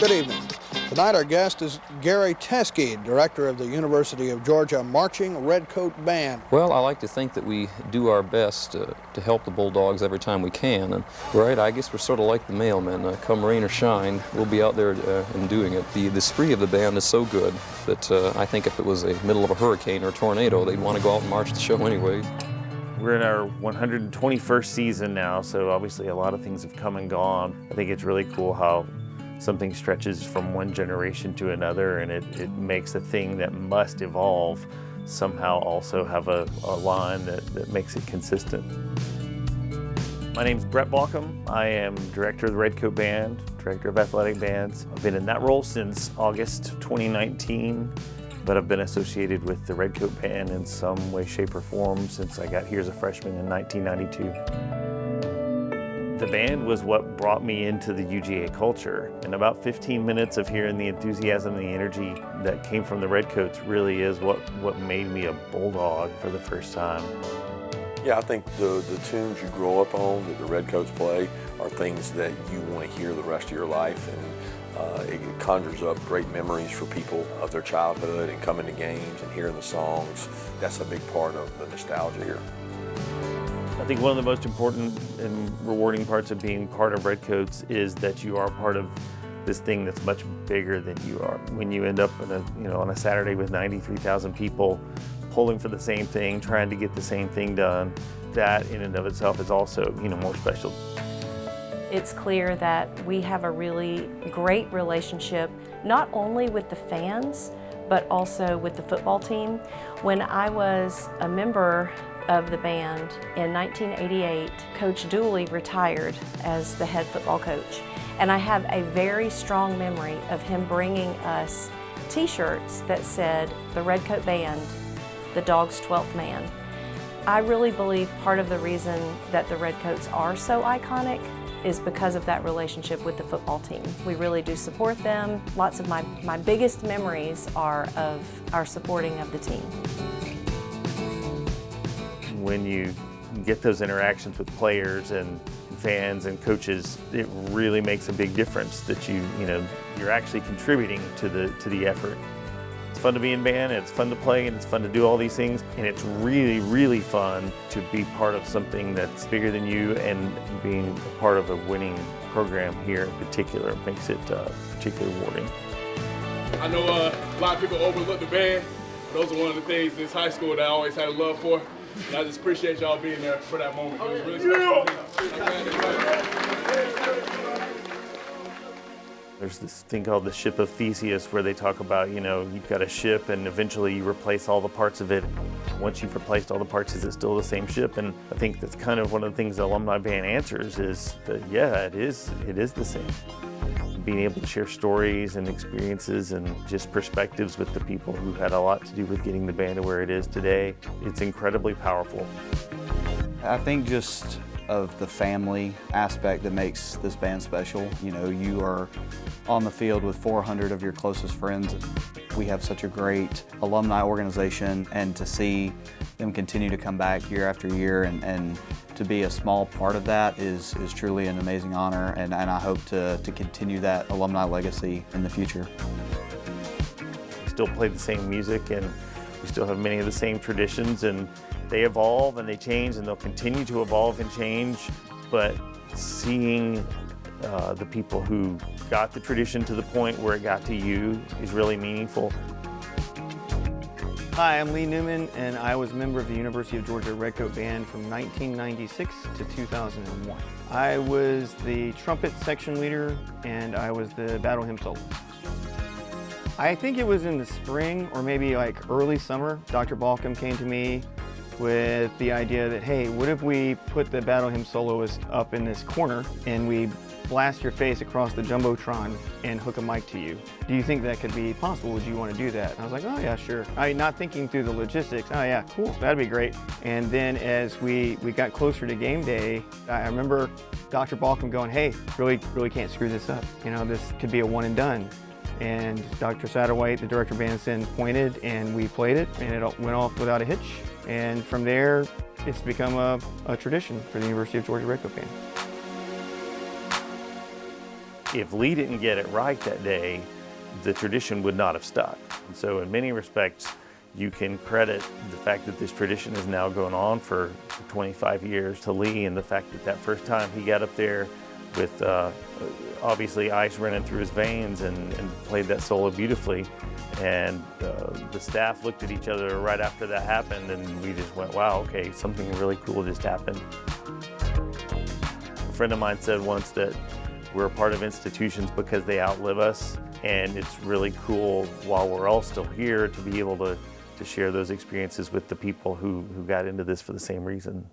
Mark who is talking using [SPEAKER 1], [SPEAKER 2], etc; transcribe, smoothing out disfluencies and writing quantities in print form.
[SPEAKER 1] Good evening. Tonight our guest is Gary Teskey, director of the University of Georgia Marching Redcoat Band.
[SPEAKER 2] Well, I like to think that we do our best to help the Bulldogs every time we can. And right, I guess we're sort of like the mailmen. Come rain or shine, we'll be out there and doing it. The spree of the band is so good that I think if it was the middle of a hurricane or a tornado, they'd want to go out and march the show anyway.
[SPEAKER 3] We're in our 121st season now, so obviously a lot of things have come and gone. I think it's really cool how something stretches from one generation to another, and it makes a thing that must evolve somehow also have a line that makes it consistent. My name's Brett Balcom. I am director of the Redcoat Band, director of athletic bands. I've been in that role since August 2019, but I've been associated with the Redcoat Band in some way, shape, or form since I got here as a freshman in 1992. The band was what brought me into the UGA culture, and about 15 minutes of hearing the enthusiasm and the energy that came from the Redcoats really is what made me a Bulldog for the first time.
[SPEAKER 4] Yeah, I think the tunes you grow up on that the Redcoats play are things that you want to hear the rest of your life, and it conjures up great memories for people of their childhood and coming to games and hearing the songs. That's a big part of the nostalgia here.
[SPEAKER 3] I think one of the most important and rewarding parts of being part of Redcoats is that you are part of this thing that's much bigger than you are. When you end up on a Saturday with 93,000 people pulling for the same thing, trying to get the same thing done, that in and of itself is also more special.
[SPEAKER 5] It's clear that we have a really great relationship, not only with the fans, but also with the football team. When I was a member of the band in 1988, Coach Dooley retired as the head football coach. And I have a very strong memory of him bringing us t-shirts that said, "The Redcoat Band, the Dog's 12th Man." I really believe part of the reason that the Redcoats are so iconic is because of that relationship with the football team. We really do support them. Lots of my biggest memories are of our supporting of the team.
[SPEAKER 3] When you get those interactions with players and fans and coaches, it really makes a big difference that you're actually contributing to the effort. It's fun to be in band, and it's fun to play, and it's fun to do all these things, and it's really, really fun to be part of something that's bigger than you, and being a part of a winning program here in particular makes it particularly rewarding.
[SPEAKER 6] I know a lot of people overlook the band. Those are one of the things since high school that I always had a love for. And I just appreciate y'all being there for that moment. It was really special to me.
[SPEAKER 3] There's this thing called the ship of Theseus where they talk about, you've got a ship and eventually you replace all the parts of it. Once you've replaced all the parts, is it still the same ship? And I think that's kind of one of the things the alumni band answers is that, yeah, it is the same. Being able to share stories and experiences and just perspectives with the people who had a lot to do with getting the band to where it is today, it's incredibly powerful.
[SPEAKER 7] I think just of the family aspect that makes this band special. You are on the field with 400 of your closest friends. We have such a great alumni organization, and to see them continue to come back year after year and to be a small part of that is truly an amazing honor, and I hope to continue that alumni legacy in the future.
[SPEAKER 3] We still play the same music, and we still have many of the same traditions, and they evolve and they change, and they'll continue to evolve and change, but seeing the people who got the tradition to the point where it got to you is really meaningful.
[SPEAKER 8] Hi, I'm Lee Newman, and I was a member of the University of Georgia Redcoat Band from 1996 to 2001. I was the trumpet section leader, and I was the battle hymn soloist. I think it was in the spring or maybe like early summer, Dr. Balcom came to me with the idea that, hey, what if we put the battle hymn soloist up in this corner and we blast your face across the Jumbotron and hook a mic to you? Do you think that could be possible? Would you want to do that? And I was like, oh yeah, sure. Not thinking through the logistics. Oh yeah, cool, that'd be great. And then as we got closer to game day, I remember Dr. Balcom going, hey, really can't screw this up. This could be a one and done. And Dr. Satterwhite, the director of band, pointed, and we played it, and it went off without a hitch. And from there, it's become a tradition for the University of Georgia Redcoat Band.
[SPEAKER 3] if Lee didn't get it right that day, the tradition would not have stuck. And so in many respects, you can credit the fact that this tradition is now going on for 25 years to Lee, and the fact that first time he got up there with obviously ice running through his veins and played that solo beautifully. And the staff looked at each other right after that happened, and we just went, wow, okay, something really cool just happened. A friend of mine said once that we're a part of institutions because they outlive us, and it's really cool while we're all still here to be able to share those experiences with the people who got into this for the same reason.